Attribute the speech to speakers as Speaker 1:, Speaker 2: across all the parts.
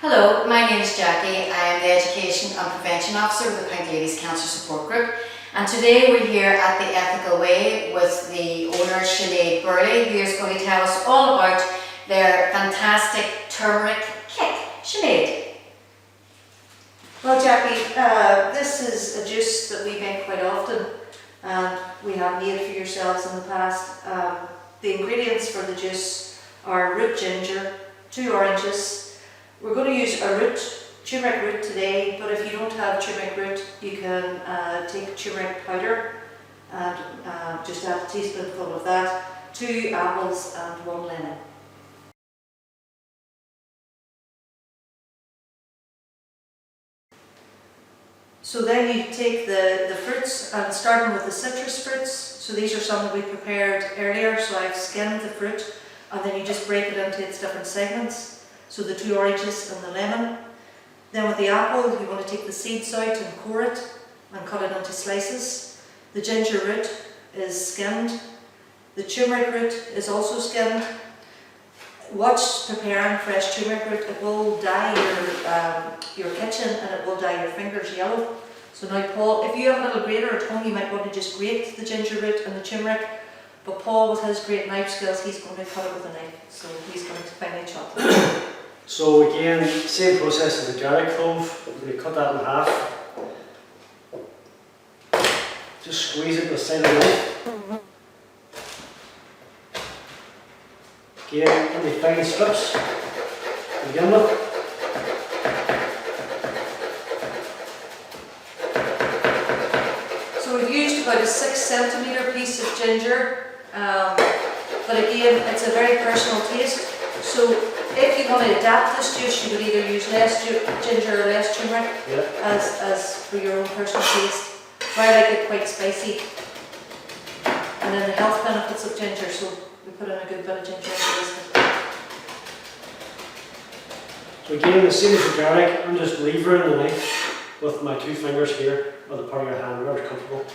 Speaker 1: Hello, my name is Jackie. I am the Education and Prevention Officer with the County Ladies Cancer Support Group, and today we're here at the Ethical Way with the owner Sinead Burley, who is going to tell us all about their fantastic turmeric kick. Sinead.
Speaker 2: Well, Jackie, this is a juice that we make quite often, and we have made for yourselves in the past. The ingredients for the juice are root ginger, 2 oranges. We're going to use a root, turmeric root today, but if you don't have turmeric root, you can take turmeric powder and just add a teaspoonful of that, 2 apples and 1 lemon. So then you take the fruits, and starting with the citrus fruits. So these are some that we prepared earlier. So I've skinned the fruit, and then you just break it into its different segments. So the 2 oranges and the lemon. Then with the apple, you want to take the seeds out and core it and cut it into slices. The ginger root is skinned. The turmeric root is also skinned. Watch preparing fresh turmeric root. It will dye your kitchen, and it will dye your fingers yellow. So now Paul, if you have a little grater at home, you might want to just grate the ginger root and the turmeric. But Paul, with his great knife skills, he's going to cut it with a knife. So he's going to finely chop it.
Speaker 3: So again, same process as the garlic clove. We cut that in half. Just squeeze it with the side of the knife. Again, really fine strips to begin with.
Speaker 2: So we've used about a 6 centimetre piece of ginger, but again, it's a very personal taste. So if you want to adapt this juice, you would either use less ginger or less turmeric, as for your own personal taste. I like it quite spicy. And then the health benefits of ginger, so we put in a good bit of ginger into this.
Speaker 3: So again, the same as the garlic, I'm just levering the knife with my 2 fingers here, or the part of your hand, wherever's comfortable.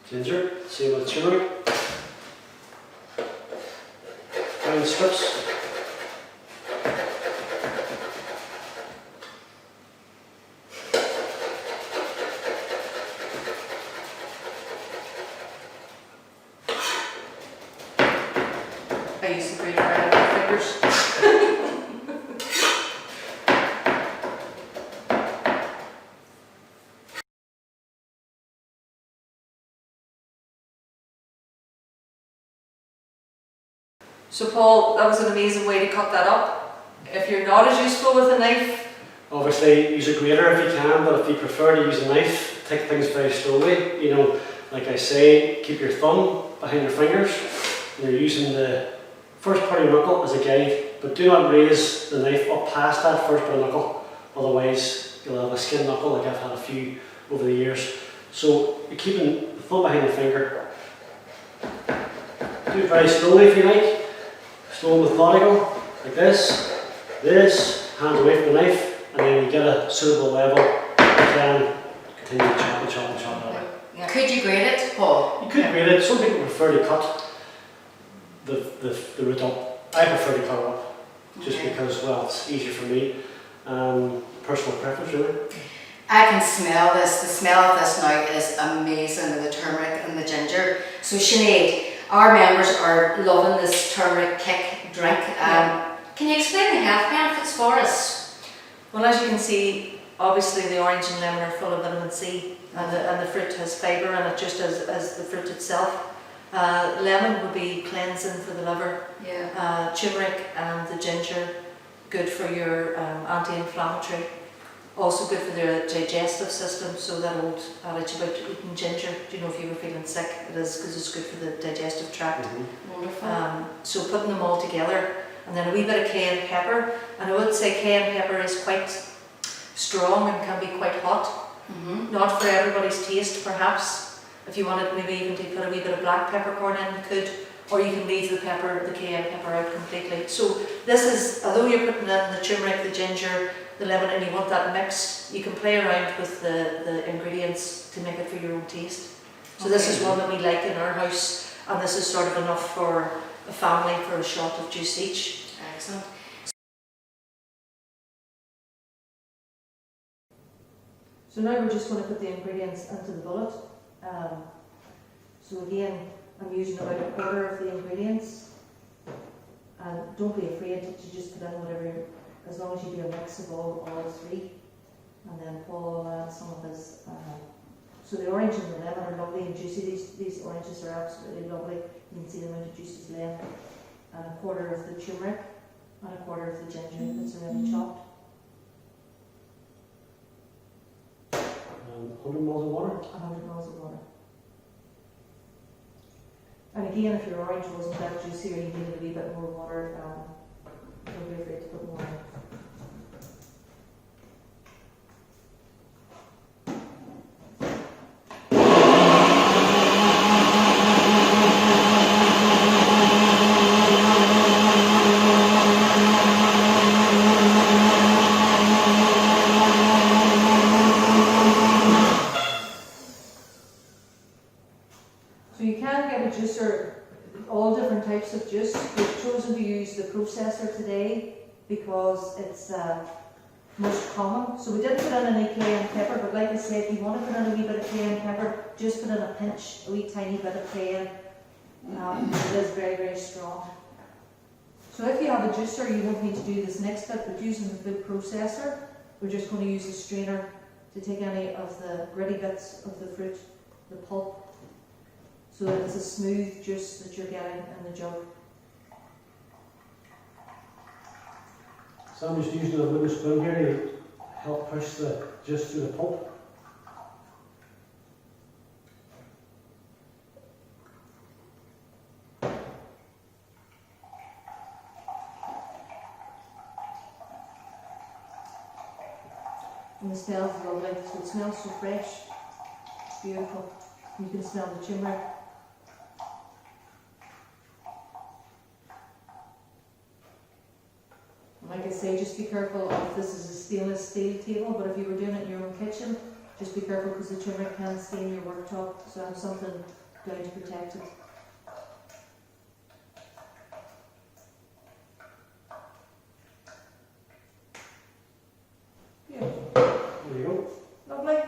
Speaker 3: Ginger, same with turmeric. Fine strips.
Speaker 2: I use the grater out of my fingers. So Paul, that was an amazing way to cut that up. If you're not as useful with a knife,
Speaker 3: Obviously use a grater if you can, but if you prefer to use a knife, take things very slowly. You know, like I say, keep your thumb behind your fingers. You're using the first part of your knuckle as a guide, but do not raise the knife up past that first part of the knuckle, otherwise you'll have a skin knuckle, like I've had a few over the years. So you're keeping the thumb behind the finger. Do it very slowly if you like. Slow and methodical, like this, hands away from the knife, and then you get a suitable level, you can continue to chop and chop and chop that way.
Speaker 1: Yeah. Could you grate it, Paul?
Speaker 3: You could grate it. Some people prefer to cut the root up. I prefer to cut it up, just because, well, it's easier for me. Personal preference, really.
Speaker 1: I can smell this. The smell of this now is amazing, the turmeric and the ginger. So Sinead, our members are loving this turmeric kick drink. Can you explain the health benefits for us?
Speaker 2: well, as you can see, obviously the orange and lemon are full of vitamin C, and the fruit has fibre in it, just as the fruit itself. Lemon would be cleansing for the liver.
Speaker 1: Yeah.
Speaker 2: Turmeric and the ginger, good for your anti-inflammatory. Also good for the digestive system, so that old adage about eating ginger, do you know, if you were feeling sick, it is because it's good for the digestive tract.
Speaker 1: Wonderful.
Speaker 2: So putting them all together, and then a wee bit of cayenne pepper, and I would say cayenne pepper is quite strong and can be quite hot. Not for everybody's taste, perhaps. If you wanted maybe even to put a wee bit of black peppercorn in, you could, or you can leave the cayenne pepper out completely. So this is, although you're putting in the turmeric, the ginger, the lemon and you want that mixed, you can play around with the ingredients to make it for your own taste. So this is one that we like in our house, and this is sort of enough for a family for a shot of juice each.
Speaker 1: Excellent.
Speaker 2: So now we're just going to put the ingredients into the bullet. So again, I'm using about a quarter of the ingredients. And don't be afraid to just put in whatever, as long as you do a mix of all three. And then Paul will add some of his. So the orange and the lemon are lovely and juicy. These oranges are absolutely lovely. You can see the amount of juice is left. And a quarter of the turmeric and a quarter of the ginger that's already chopped.
Speaker 3: 100 ml of water.
Speaker 2: 100 ml of water. And again, if your orange wasn't that juicy or you needed a wee bit more water, don't be afraid to put more in. So you can get a juicer, all different types of juice. We've chosen to use the processor today because it's most common. So we didn't put in any cayenne pepper, but like I said, if you want to put in a wee bit of cayenne pepper, just put in a pinch, a wee tiny bit of cayenne. It is very, very strong. So if you have a juicer, you won't need to do this next step, but using the food processor, we're just going to use a strainer to take any of the gritty bits of the fruit, the pulp, so that it's a smooth juice that you're getting in the jug.
Speaker 3: So I'm just using a wooden spoon here to help push the juice through the pulp.
Speaker 2: And the smell is lovely, so it smells so fresh. It's beautiful. You can smell the turmeric. Like I say, just be careful if this is a stainless steel table, but if you were doing it in your own kitchen, just be careful because the turmeric can stain your worktop, so have something going to protect it. Yeah.
Speaker 3: There you go.
Speaker 2: Lovely.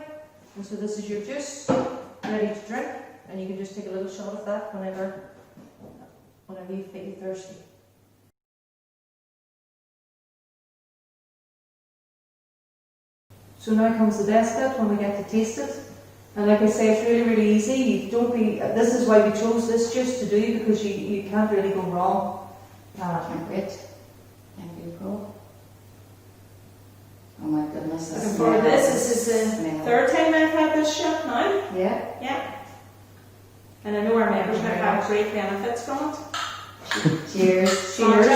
Speaker 2: And so this is your juice, ready to drink, and you can just take a little shot of that whenever you feel you're thirsty. So now comes the best bit when we get to taste it. And like I say, it's really, really easy. You don't be. This is why we chose this juice to do, because you can't really go wrong.
Speaker 1: Great. Thank you, Paul. Oh my goodness.
Speaker 4: Looking forward to this. This is the third time I've had this shot now.
Speaker 1: Yeah.
Speaker 4: Yeah. And I know our members have had great benefits from it.
Speaker 1: Cheers.
Speaker 2: Cheers.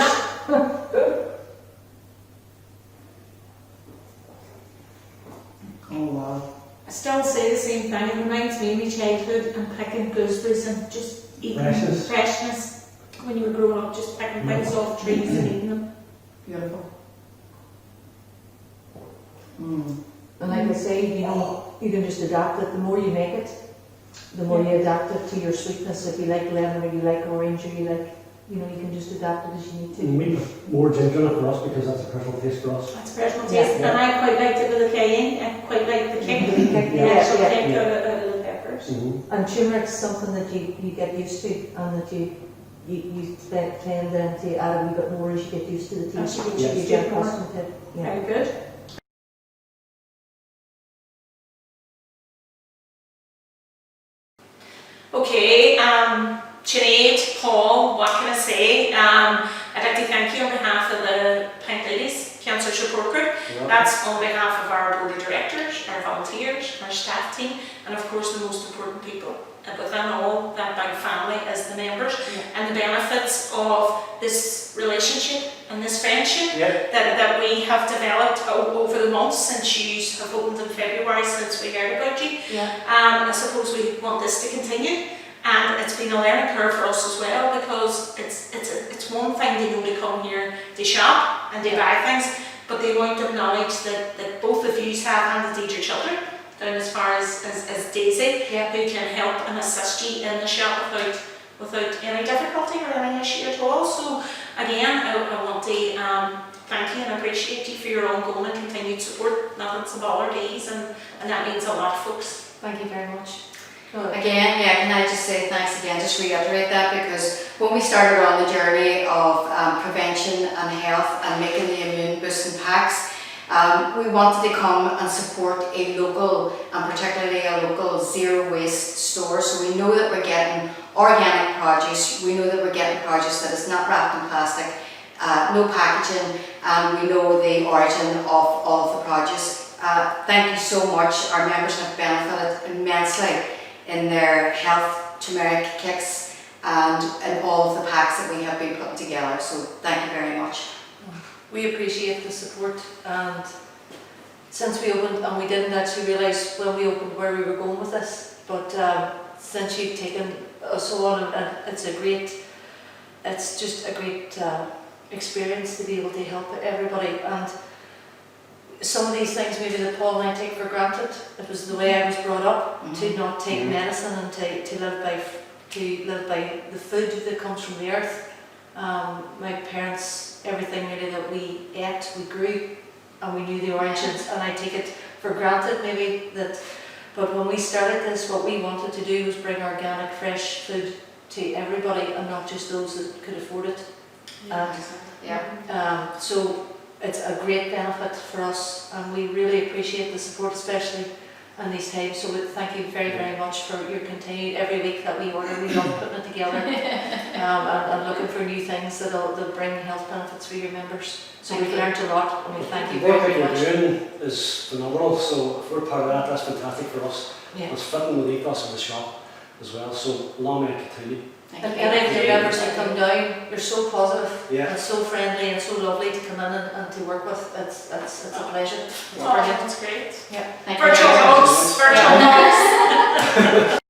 Speaker 1: Oh wow.
Speaker 4: I still say the same thing. It reminds me of my childhood and picking gooseberries and just eating freshness. When you were growing up, just picking things off trees and eating them.
Speaker 1: Beautiful.
Speaker 2: And like I say, you can just adapt it. The more you make it, the more you adapt it to your sweetness. If you like lemon or you like orange or you like, you can just adapt it as you need to.
Speaker 3: We put more ginger in it for us because that's a personal taste for us.
Speaker 4: That's personal taste. And I quite liked it with the cayenne. I quite like the kick. The actual kick out of the peppers.
Speaker 2: And turmeric's something that you get used to, and that you tend then to add a wee bit more as you get used to the taste. You get accustomed to it. Yeah.
Speaker 4: Very good. Okay, Sinead, Paul, what can I say? I'd like to thank you on behalf of the Pint Ladies Cancer Support Group.
Speaker 3: Yeah.
Speaker 4: That's on behalf of our board of directors, our volunteers, our staff team, and of course the most important people within all that big family is the members, and the benefits of this relationship and this friendship that we have developed over the months since you have opened in February, since we heard about you. I suppose we want this to continue, and it's been a learning curve for us as well, because it's one thing to know to come here to shop and to buy things, but the amount of knowledge that both of you have, and indeed your children, down as far as Daisy,
Speaker 2: Yeah.
Speaker 4: who can help and assist you in the shop without any difficulty or any issue at all. So again, I want to thank you and appreciate you for your ongoing and continued support. Nothing's a bother to ease, and that means a lot, folks.
Speaker 2: Thank you very much.
Speaker 1: Again, yeah, can I just say thanks again, just reiterate that, because when we started on the journey of prevention and health and making the immune boosting packs, we wanted to come and support a local, and particularly a local zero waste store. So we know that we're getting organic produce, we know that we're getting produce that is not wrapped in plastic, no packaging, and we know the origin of all of the produce. Thank you so much. Our members have benefited immensely in their health turmeric kicks and in all of the packs that we have been putting together. So thank you very much.
Speaker 2: We appreciate the support, and since we opened, and we didn't actually realise when we opened where we were going with this, but since you've taken us on, and it's just a great experience to be able to help everybody. And some of these things maybe that Paul and I take for granted. It was the way I was brought up, to not take medicine and to live by the food that comes from the earth. My parents, everything really that we ate, we grew, and we knew the origins, and I take it for granted maybe that. But when we started this, what we wanted to do was bring organic, fresh food to everybody, and not just those that could afford it. So it's a great benefit for us, and we really appreciate the support, especially in these times. So thank you very, very much for your continued, every week that we order, we love putting it together and looking for new things that'll bring health benefits for your members. So we've learned a lot, and we thank you
Speaker 3: The work
Speaker 2: very,
Speaker 3: that
Speaker 2: very
Speaker 3: you're
Speaker 2: much.
Speaker 3: doing is phenomenal, so if we're part of that, that's fantastic for us.
Speaker 2: Yeah.
Speaker 3: It's fitting with the ethos of the shop as well, so long may it continue.
Speaker 1: Thank
Speaker 2: And
Speaker 1: you.
Speaker 2: any of your members that come down, you're so positive
Speaker 3: Yeah.
Speaker 2: and so friendly and so lovely to come in and to work with. It's a pleasure. It's
Speaker 4: Oh,
Speaker 2: brilliant.
Speaker 4: that's great.
Speaker 2: Yeah.
Speaker 1: Thank you
Speaker 4: Virtual
Speaker 1: very much.
Speaker 4: hugs, virtual hugs.